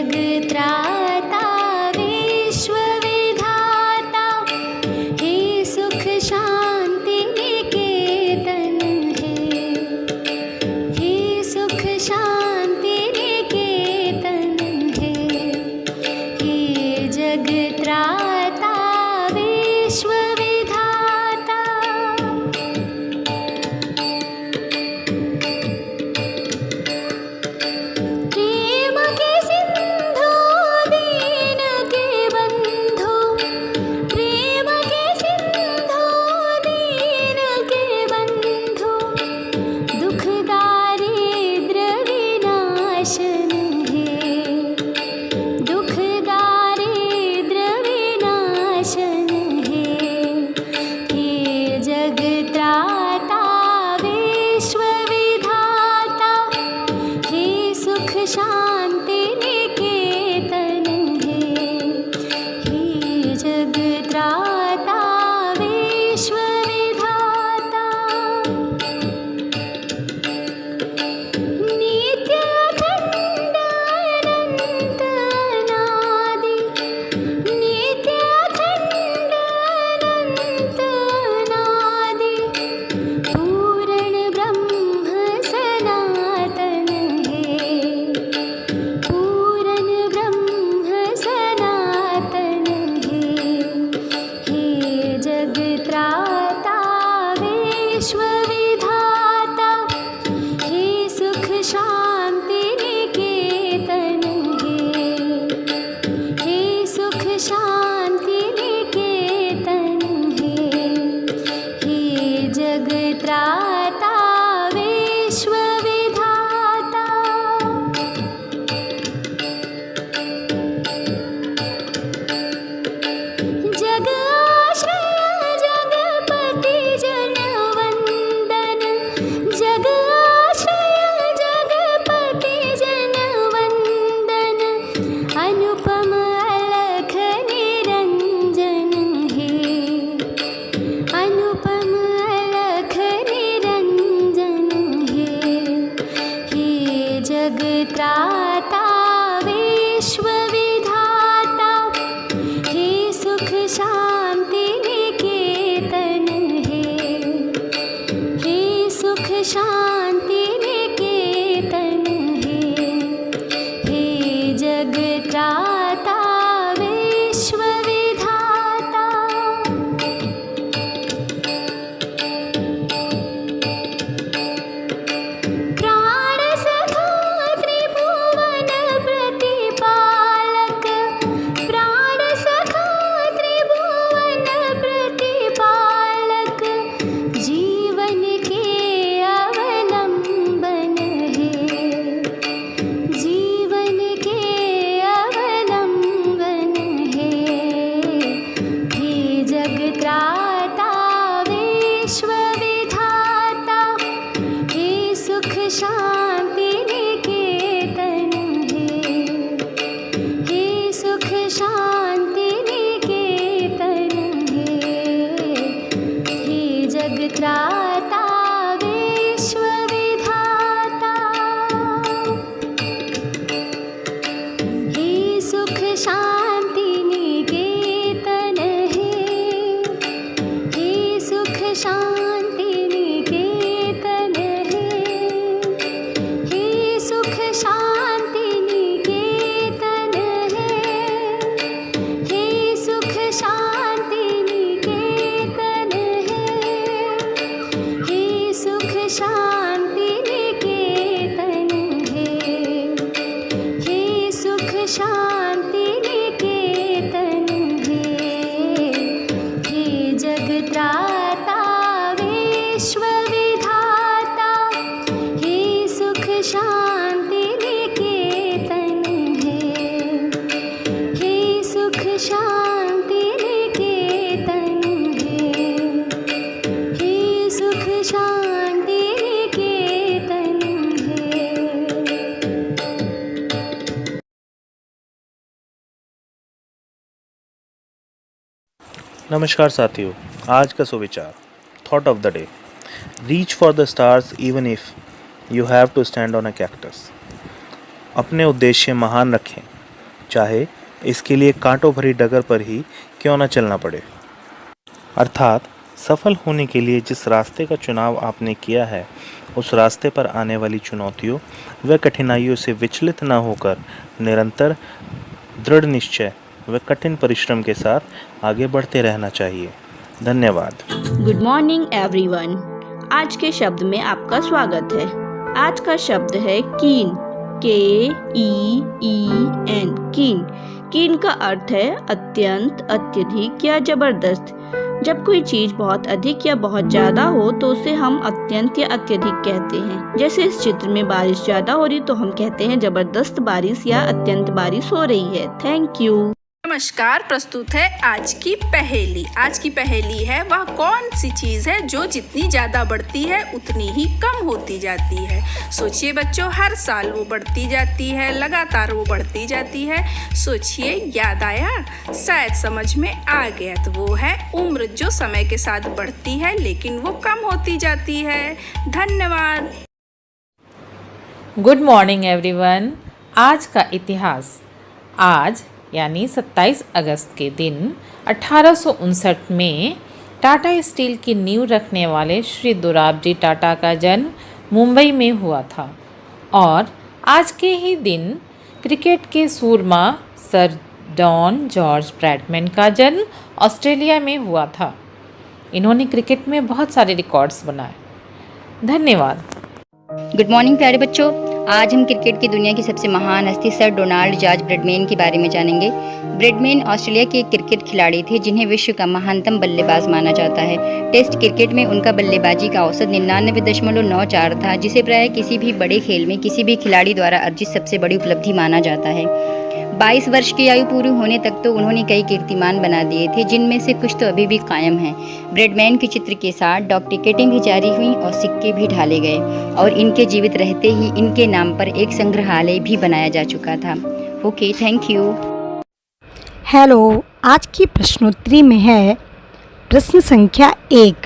त्राता विश्वविधाता, हे सुख शांति निकेतन है, हे सुख शांति निकेतन है, हे जग त्राता विश्वविधाता। प्रेम के सिंधु दीन के बंधु, प्रेम के सिंधु दीन के बंधु, दुख दारिद्र विनाशन है, दुख दारिद्र विनाशन है, हे जग त्राता विश्वविधाता, हे सुख शांति निकेतन है, हे जग त्राता विश्वविधाता। नित्य अखंड अनंत अनादि, नित्य अखंड अनंत अनादि, पूर्ण ब्रह्म सनातन है, पूर्ण ब्रह्म सनातन है, हे जग त्राता विश्वविधाता, हे सुख शांति निकेतन है, हे सुख शांति निकेतन है, हे जग त्राता विश्वविधाता। जग आश्रय जगपति जन वंदन, जग आश्रय जगपति जन वंदन, अनुपम अलख निरंजन है, अनुपम अलख निरंजन है, हे जग त्राता विश्वविधाता, हे सुख शांति निकेतन है, हे सुख शांति निकेतन है, हे जग त्राता विश्वविधाता। प्राण सखा त्रिभुवन प्रतिपालक, प्राण सखा त्रिभुवन प्रतिपालक, जीवन के अवलंबन है, जीवन के अवलंबन है, हे जग त्राता विश्वविधाता, हे सुख शांति निकेतन है, हे सुख शांति निकेतन है, हे जग त्राता विश्वविधाता, हे सुख शांति निकेतन है, हे सुख शांति निकेतन है, हे सुख शांति निकेतन है, हे सुख शांति निकेतन है, हे सुख शांति निकेतन है, हे सुख शांति निकेतन है, हे जग त्राता विश्वविधाता, हे सुख शांति निकेतन है, हे सुख शांति निकेतन है, हे सुख शांति निकेतन है। नमस्कार साथियों, आज का सुविचार thought of the day, reach for the stars even if you have to stand on a cactus. अपने उद्देश्य महान रखें, चाहे इसके लिए कांटों भरी डगर पर ही क्यों न चलना पड़े। अर्थात सफल होने के लिए जिस रास्ते का चुनाव आपने किया है, उस रास्ते पर आने वाली चुनौतियों व कठिनाइयों से विचलित न होकर निरंतर दृढ़ निश्चय व कठिन परिश्रम के साथ आगे बढ़ते रहना चाहिए। धन्यवाद। Good morning everyone. आज के शब्द में आपका स्वागत है। आज का शब्द है कीन, KEEN, कीन। कीन का अर्थ है अत्यंत, अत्यधिक या जबरदस्त। जब कोई चीज बहुत अधिक या बहुत ज्यादा हो तो उसे हम अत्यंत या अत्यधिक कहते हैं। जैसे इस चित्र में बारिश ज्यादा हो रही तो हम कहते हैं जबरदस्त बारिश या अत्यंत बारिश हो रही है। Thank you. नमस्कार। प्रस्तुत है आज की पहेली। आज की पहेली है, वह कौन सी चीज है जो जितनी ज्यादा बढ़ती है उतनी ही कम होती जाती है। सोचिए बच्चों, हर साल वो बढ़ती जाती है, लगातार वो बढ़ती जाती है। सोचिए, याद आया? शायद समझ में आ गया। तो वो है उम्र, जो समय के साथ बढ़ती है लेकिन वो कम होती जाती है। धन्यवाद। Good morning everyone. आज का इतिहास। आज यानी 27 अगस्त के दिन 1859 में टाटा स्टील की नींव रखने वाले श्री दोराबजी टाटा का जन्म मुंबई में हुआ था और आज के ही दिन क्रिकेट के सूरमा सर डॉन जॉर्ज ब्रैडमैन का जन्म ऑस्ट्रेलिया में हुआ था। इन्होंने क्रिकेट में बहुत सारे रिकॉर्ड्स बनाए। धन्यवाद। गुड मॉर्निंग प्यारे बच्चों। आज हम क्रिकेट की दुनिया की सबसे महान हस्ती सर डोनाल्ड जॉर्ज ब्रैडमैन के बारे में जानेंगे। ब्रैडमैन ऑस्ट्रेलिया के एक क्रिकेट खिलाड़ी थे जिन्हें विश्व का महानतम बल्लेबाज माना जाता है। टेस्ट क्रिकेट में उनका बल्लेबाजी का औसत 99.94 था, जिसे प्राय किसी भी बड़े खेल में किसी भी खिलाड़ी द्वारा अर्जित सबसे बड़ी उपलब्धि माना जाता है। 22 वर्ष की आयु पूरी होने तक तो उन्होंने कई कीर्तिमान बना दिए थे, जिनमें से कुछ तो अभी भी कायम हैं। ब्रैडमैन के चित्र के साथ डॉक टिकटें भी जारी हुई और सिक्के भी ढाले गए और इनके जीवित रहते ही इनके नाम पर एक संग्रहालय भी बनाया जा चुका था। Okay, thank you. हेलो, आज की प्रश्नोत्तरी में है प्रश्न संख्या 1।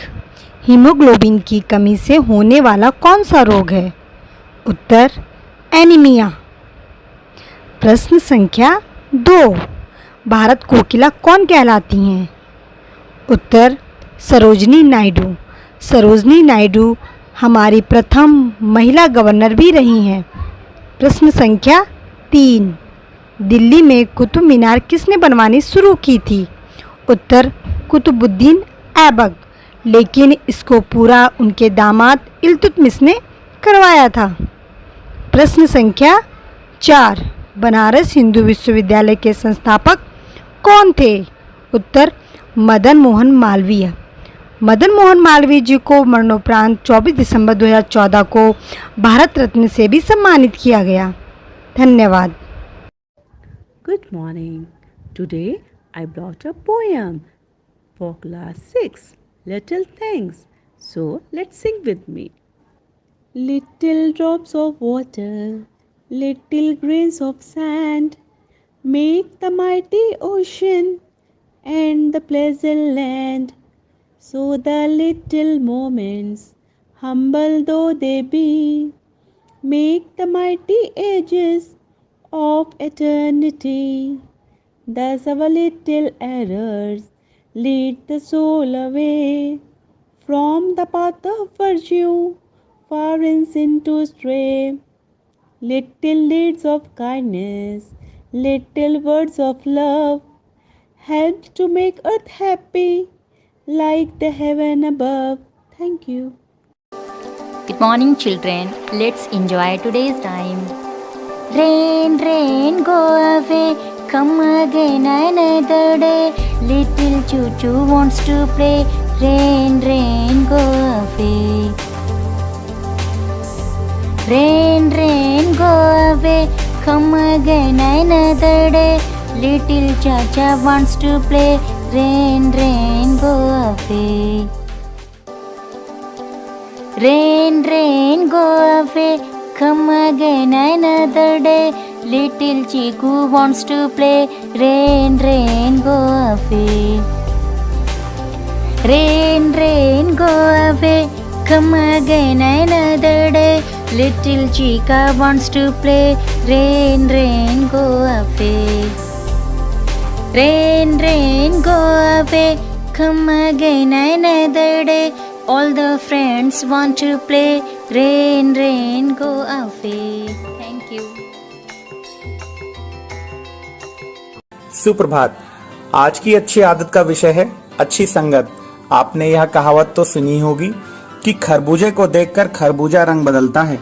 हीमोग्लोबिन की कमी से होने वाला कौन सा रोग है? उत्तर एनीमिया। प्रश्न संख्या 2। भारत कोकिला कौन कहलाती हैं? उत्तर सरोजनी नायडू। सरोजनी नायडू हमारी प्रथम महिला गवर्नर भी रही हैं। प्रश्न संख्या 3। दिल्ली में कुतुब मीनार किसने बनवानी शुरू की थी? उत्तर कुतुबुद्दीन ऐबक, लेकिन इसको पूरा उनके दामाद इल्तुतमिश ने करवाया था। प्रश्न संख्या 4। बनारस हिंदू विश्वविद्यालय के संस्थापक कौन थे? उत्तर मदन मोहन मालवीय। मदन मोहन मालवीय जी को मरणोपरांत 24 दिसंबर 2014 को भारत रत्न से भी सम्मानित किया गया। धन्यवाद। Good morning. Today I brought a poem for class 6, Little Things. So let's sing with me. Little drops of water, little grains of sand, make the mighty ocean and the pleasant land. So the little moments, humble though they be, make the mighty ages of eternity. Thus our little errors lead the soul away from the path of virtue, far in sin to stray. Little deeds of kindness, little words of love, help to make earth happy like the heaven above. Thank you. Good morning children. Let's enjoy today's time. Rain, rain, go away, come again another day. Little choo-choo wants to play. Rain, rain, go away. Rain, rain, go away, come again another day. Little cha-cha wants to play. Rain, rain, go away. Rain, rain, go away, come again another day. Little Chiku wants to play. Rain, rain, go away. Rain, rain, go away, come again another day. Little Chica wants to play. Rain, rain, go away. Rain, rain, go away, come again another day. All the friends want to play. Rain, rain, go away. Thank you. सुप्रभात। आज की अच्छी आदत का विषय है अच्छी संगत। आपने यह कहावत तो सुनी होगी कि खरबूजे को देखकर खरबूजा रंग बदलता है।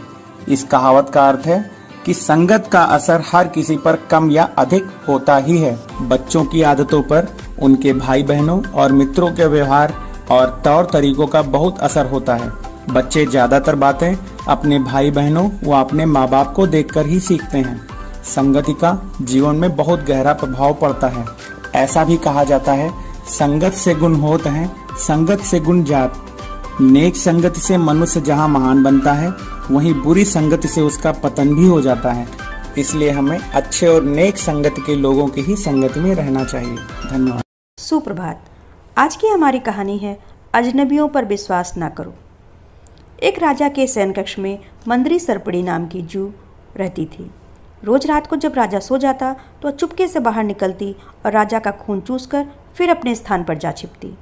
इस कहावत का अर्थ है कि संगत का असर हर किसी पर कम या अधिक होता ही है। बच्चों की आदतों पर उनके भाई बहनों और मित्रों के व्यवहार और तौर तरीकों का बहुत असर होता है। बच्चे ज्यादातर बातें अपने भाई बहनों व अपने माँ बाप को देखकर ही सीखते हैं। संगति का जीवन में बहुत गहरा प्रभाव पड़ता है। ऐसा भी कहा जाता है, संगत से गुण होत हैं, संगत से गुण जात। नेक संगति से मनुष्य जहाँ महान बनता है, वहीं बुरी संगति से उसका पतन भी हो जाता है। इसलिए हमें अच्छे और नेक संगति के लोगों की ही संगति में रहना चाहिए। धन्यवाद। सुप्रभात। आज की हमारी कहानी है अजनबियों पर विश्वास ना करो। एक राजा के शयन कक्ष में मंदरी सरपड़ी नाम की जू रहती थी। रोज रात को जब राजा सो जाता तो वह चुपके से बाहर निकलती और राजा का खून चूसकर फिर अपने स्थान पर जा छिपती।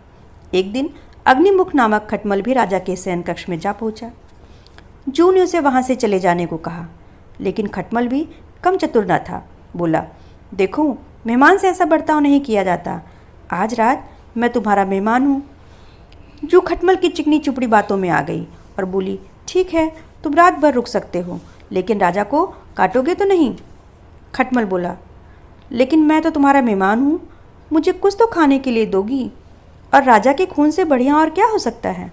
एक दिन अग्निमुख नामक खटमल भी राजा के शयन कक्ष में जा पहुंचा। जू ने उसे वहां से चले जाने को कहा, लेकिन खटमल भी कम चतुर न था। बोला, देखो, मेहमान से ऐसा बर्ताव नहीं किया जाता। आज रात मैं तुम्हारा मेहमान हूँ। जू खटमल की चिकनी चुपड़ी बातों में आ गई और बोली, ठीक है, तुम रात भर रुक सकते हो, लेकिन राजा को काटोगे तो नहीं? खटमल बोला, लेकिन मैं तो तुम्हारा मेहमान हूँ, मुझे कुछ तो खाने के लिए दोगी, और राजा के खून से बढ़िया और क्या हो सकता है?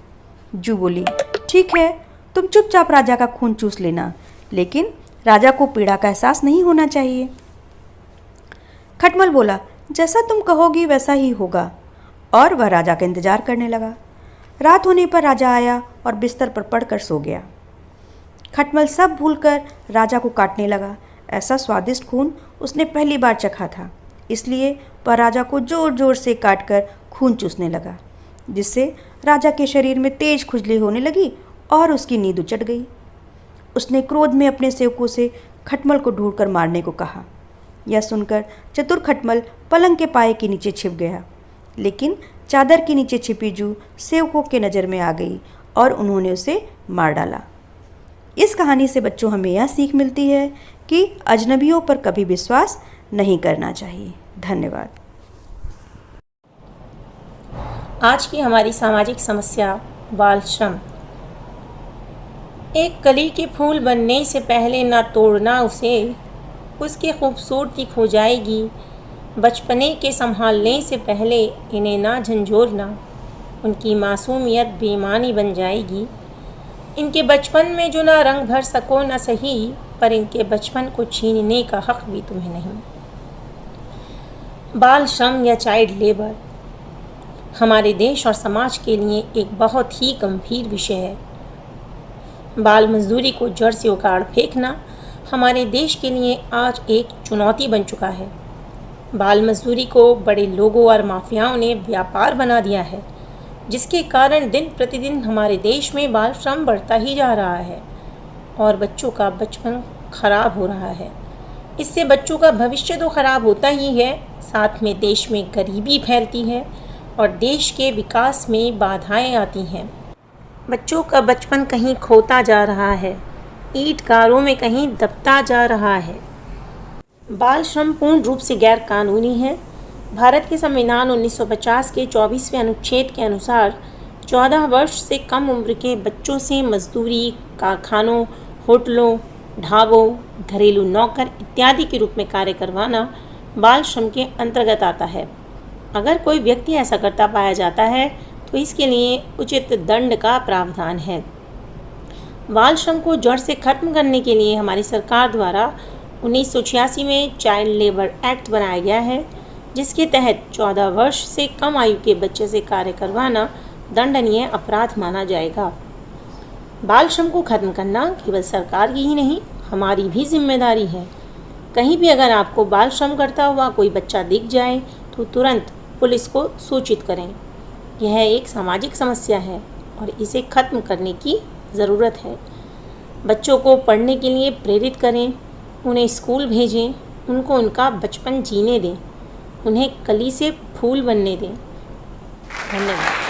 जू बोली, ठीक है, तुम चुपचाप राजा का खून चूस लेना, लेकिन राजा को पीड़ा का एहसास नहीं होना चाहिए। खटमल बोला, जैसा तुम कहोगी वैसा ही होगा, और वह राजा का इंतजार करने लगा। रात होने पर राजा आया और बिस्तर पर पड़कर सो गया। खटमल सब भूलकर राजा को काटने लगा। ऐसा स्वादिष्ट खून उसने पहली बार चखा था, इसलिए वह राजा को जोर जोर से काटकर खून चूसने लगा, जिससे राजा के शरीर में तेज खुजली होने लगी और उसकी नींद उचट गई। उसने क्रोध में अपने सेवकों से खटमल को ढूंढकर मारने को कहा। यह सुनकर चतुर खटमल पलंग के पाए के नीचे छिप गया, लेकिन चादर के नीचे छिपी जू सेवकों के नज़र में आ गई और उन्होंने उसे मार डाला। इस कहानी से बच्चों हमें यह सीख मिलती है कि अजनबियों पर कभी विश्वास नहीं करना चाहिए। धन्यवाद। आज की हमारी सामाजिक समस्या बाल श्रम। एक कली के फूल बनने से पहले ना तोड़ना उसे, उसकी खूबसूरती खो जाएगी। बचपने के संभालने से पहले इन्हें ना झंझोरना, उनकी मासूमियत बेईमानी बन जाएगी। इनके बचपन में जो ना रंग भर सको ना सही, पर इनके बचपन को छीनने का हक भी तुम्हें नहीं। बाल श्रम या चाइल्ड लेबर हमारे देश और समाज के लिए एक बहुत ही गंभीर विषय है। बाल मजदूरी को जड़ से उखाड़ फेंकना हमारे देश के लिए आज एक चुनौती बन चुका है। बाल मजदूरी को बड़े लोगों और माफियाओं ने व्यापार बना दिया है, जिसके कारण दिन प्रतिदिन हमारे देश में बाल श्रम बढ़ता ही जा रहा है और बच्चों का बचपन खराब हो रहा है। इससे बच्चों का भविष्य तो खराब होता ही है, साथ में देश में गरीबी फैलती है और देश के विकास में बाधाएं आती हैं। बच्चों का बचपन कहीं खोता जा रहा है, ईंट गारों में कहीं दबता जा रहा है। बाल श्रम पूर्ण रूप से गैर कानूनी है। भारत के संविधान 1950 के 24वें अनुच्छेद के अनुसार 14 वर्ष से कम उम्र के बच्चों से मजदूरी, कारखानों, होटलों, ढाबों, घरेलू नौकर इत्यादि के रूप में कार्य करवाना बाल श्रम के अंतर्गत आता है। अगर कोई व्यक्ति ऐसा करता पाया जाता है तो इसके लिए उचित दंड का प्रावधान है। बाल श्रम को जड़ से खत्म करने के लिए हमारी सरकार द्वारा 1986 में चाइल्ड लेबर एक्ट बनाया गया है, जिसके तहत 14 वर्ष से कम आयु के बच्चे से कार्य करवाना दंडनीय अपराध माना जाएगा। बाल श्रम को खत्म करना केवल सरकार की ही नहीं, हमारी भी जिम्मेदारी है। कहीं भी अगर आपको बाल श्रम करता हुआ कोई बच्चा दिख जाए तो तुरंत पुलिस को सूचित करें। यह एक सामाजिक समस्या है और इसे खत्म करने की ज़रूरत है। बच्चों को पढ़ने के लिए प्रेरित करें, उन्हें स्कूल भेजें, उनको उनका बचपन जीने दें। उन्हें कली से फूल बनने दें। धन्यवाद।